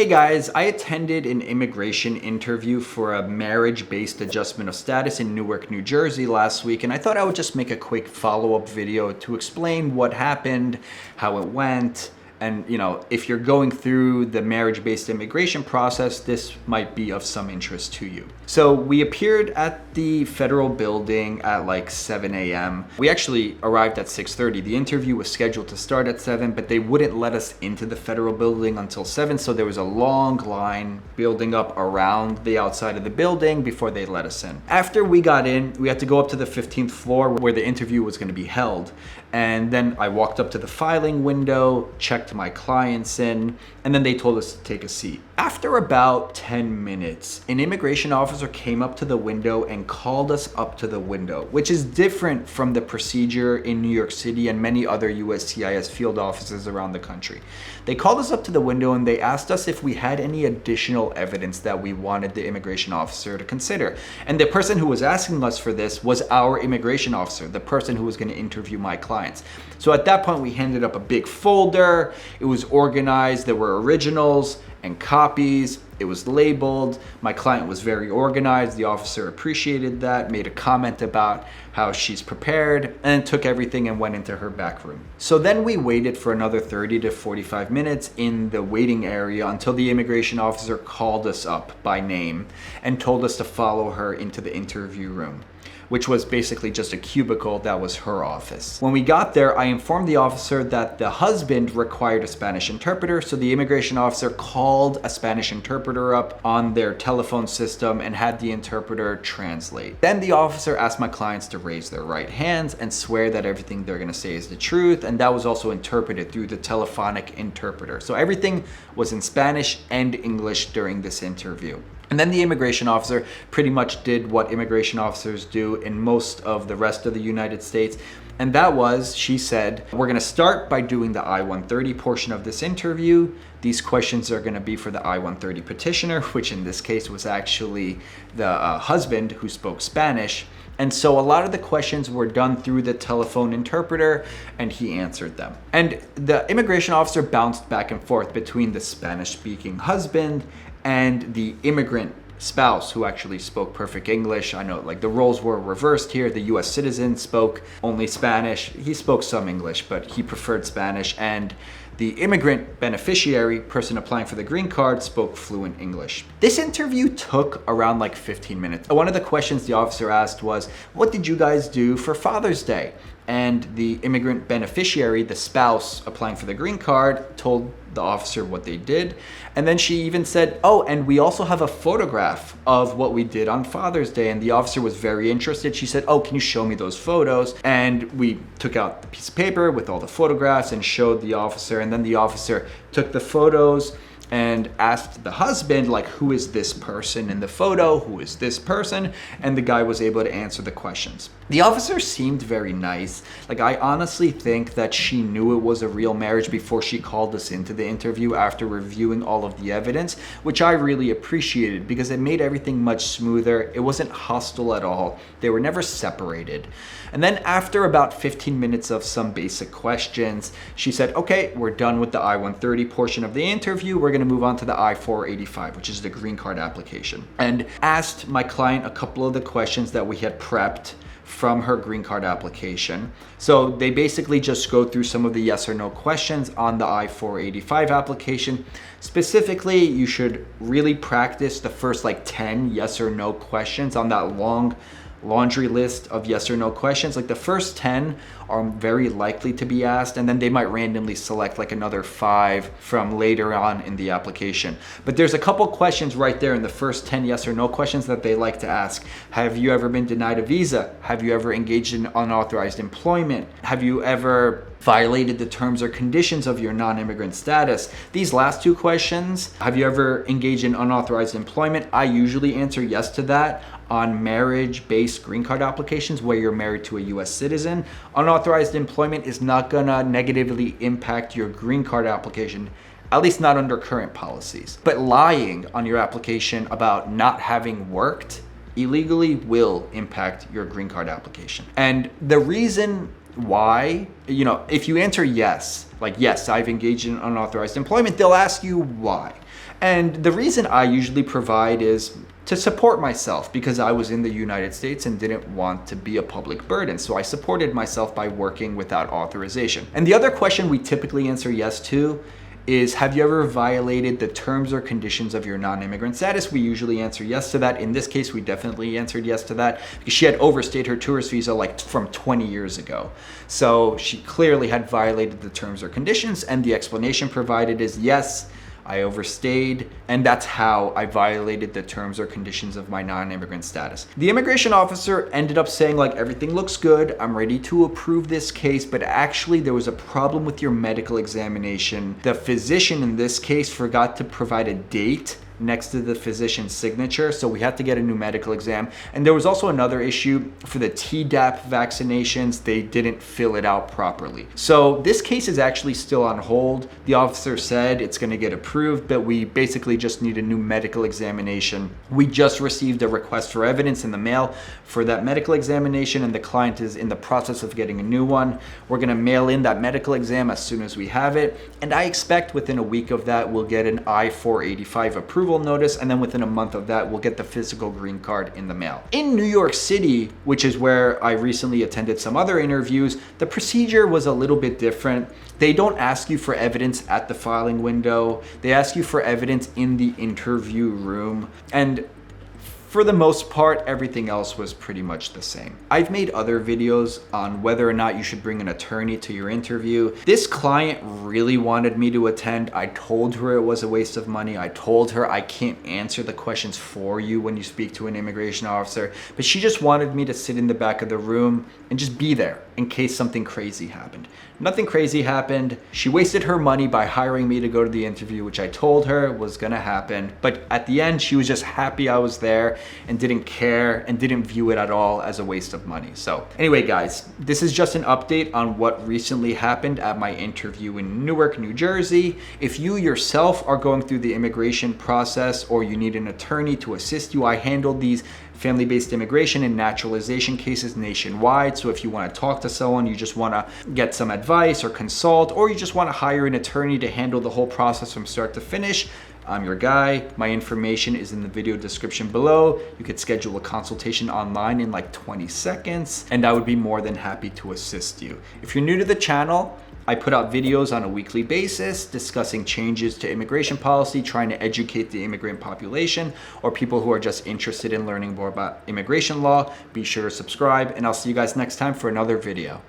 Hey guys, I attended an immigration interview for a marriage-based adjustment of status in Newark, New Jersey last week, and I thought I would just make a quick follow-up video to explain what happened, how it went, and if you're going through the marriage-based immigration process, this might be of some interest to you. So we appeared at the federal building at like 7 a.m. We actually arrived at 6:30. The interview was scheduled to start at 7, but they wouldn't let us into the federal building until 7, so there was a long line building up around the outside of the building before they let us in. After we got in, we had to go up to the 15th floor where the interview was going to be held. And then I walked up to the filing window, checked my clients in, and then they told us to take a seat. After about 10 minutes, an immigration officer came up to the window and called us up to the window, which is different from the procedure in New York City and many other USCIS field offices around the country. They called us up to the window and they asked us if we had any additional evidence that we wanted the immigration officer to consider. And the person who was asking us for this was our immigration officer, the person who was going to interview my clients. So at that point, we handed up a big folder. It was organized. There were originals and copies. It was labeled. My client was very organized. The officer appreciated that, made a comment about how she's prepared, and took everything and went into her back room. So then we waited for another 30 to 45 minutes in the waiting area until the immigration officer called us up by name and told us to follow her into the interview room, which was basically just a cubicle that was her office. When we got there, I informed the officer that the husband required a Spanish interpreter, so the immigration officer called a Spanish interpreter up on their telephone system and had the interpreter translate. Then the officer asked my clients to raise their right hands and swear that everything they're gonna say is the truth, and that was also interpreted through the telephonic interpreter. So everything was in Spanish and English during this interview. And then the immigration officer pretty much did what immigration officers do in most of the rest of the United States. And that was, she said, we're gonna start by doing the I-130 portion of this interview. These questions are gonna be for the I-130 petitioner, which in this case was actually the husband who spoke Spanish. And so a lot of the questions were done through the telephone interpreter, and he answered them. And the immigration officer bounced back and forth between the Spanish-speaking husband and the immigrant spouse who actually spoke perfect English. I know like the roles were reversed here. The US citizen spoke only Spanish. He spoke some English, but he preferred Spanish. And the immigrant beneficiary, person applying for the green card, spoke fluent English. This interview took around like 15 minutes. One of the questions the officer asked was, what did you guys do for Father's Day? And the immigrant beneficiary, the spouse applying for the green card, told the officer what they did. And then she even said, oh, and we also have a photograph of what we did on Father's Day. And the officer was very interested. She said, oh, can you show me those photos? And we took out the piece of paper with all the photographs and showed the officer. And then the officer took the photos and asked the husband, like, who is this person in the photo? Who is this person? And the guy was able to answer the questions. The officer seemed very nice. Like, I honestly think that she knew it was a real marriage before she called us into the interview after reviewing all of the evidence, which I really appreciated because it made everything much smoother. It wasn't hostile at all. They were never separated. And then after about 15 minutes of some basic questions, she said, okay, we're done with the I-130 portion of the interview. We're gonna move on to the I-485, which is the green card application. And asked my client a couple of the questions that we had prepped from her green card application. So they basically just go through some of the yes or no questions on the I-485 application. Specifically, you should really practice the first like 10 yes or no questions on that long laundry list of yes or no questions. Like the first 10 are very likely to be asked, and then they might randomly select like another 5 from later on in the application. But there's a couple questions right there in the first 10 yes or no questions that they like to ask. Have you ever been denied a visa? Have you ever engaged in unauthorized employment? Have you ever violated the terms or conditions of your non-immigrant status? These last 2 questions, have you ever engaged in unauthorized employment? I usually answer yes to that on marriage-based green card applications where you're married to a US citizen. Unauthorized employment is not gonna negatively impact your green card application, at least not under current policies. But lying on your application about not having worked illegally will impact your green card application. And the reason why, if you answer yes, like yes, I've engaged in unauthorized employment, they'll ask you why. And the reason I usually provide is to support myself, because I was in the United States and didn't want to be a public burden. So I supported myself by working without authorization. And the other question we typically answer yes to is, have you ever violated the terms or conditions of your non-immigrant status? We usually answer yes to that. In this case, we definitely answered yes to that because she had overstayed her tourist visa like from 20 years ago. So she clearly had violated the terms or conditions, and the explanation provided is, yes, I overstayed, and that's how I violated the terms or conditions of my non-immigrant status. The immigration officer ended up saying, like, everything looks good, I'm ready to approve this case, but actually there was a problem with your medical examination. The physician in this case forgot to provide a date next to the physician's signature, so we had to get a new medical exam. And there was also another issue for the Tdap vaccinations. They didn't fill it out properly. So this case is actually still on hold. The officer said it's going to get approved, but we basically just need a new medical examination. We just received a request for evidence in the mail for that medical examination, and the client is in the process of getting a new one. We're going to mail in that medical exam as soon as we have it, and I expect within a week of that we'll get an I485 approval notice, and then within a month of that we'll get the physical green card in the mail. In New York City, which is where I recently attended some other interviews, the procedure was a little bit different. They don't ask you for evidence at the filing window. They ask you for evidence in the interview room, and for the most part, everything else was pretty much the same. I've made other videos on whether or not you should bring an attorney to your interview. This client really wanted me to attend. I told her it was a waste of money. I told her I can't answer the questions for you when you speak to an immigration officer, but she just wanted me to sit in the back of the room and just be there in case something crazy happened. Nothing crazy happened. She wasted her money by hiring me to go to the interview, which I told her was gonna happen. But at the end, she was just happy I was there and didn't care and didn't view it at all as a waste of money. So anyway, guys, this is just an update on what recently happened at my interview in Newark, New Jersey. If you yourself are going through the immigration process or you need an attorney to assist you, I handled these family-based immigration and naturalization cases nationwide. So if you want to talk to someone, you just want to get some advice or consult, or you just want to hire an attorney to handle the whole process from start to finish, I'm your guy. My information is in the video description below. You could schedule a consultation online in like 20 seconds, and I would be more than happy to assist you. If you're new to the channel, I put out videos on a weekly basis discussing changes to immigration policy, trying to educate the immigrant population or people who are just interested in learning more about immigration law. Be sure to subscribe, and I'll see you guys next time for another video.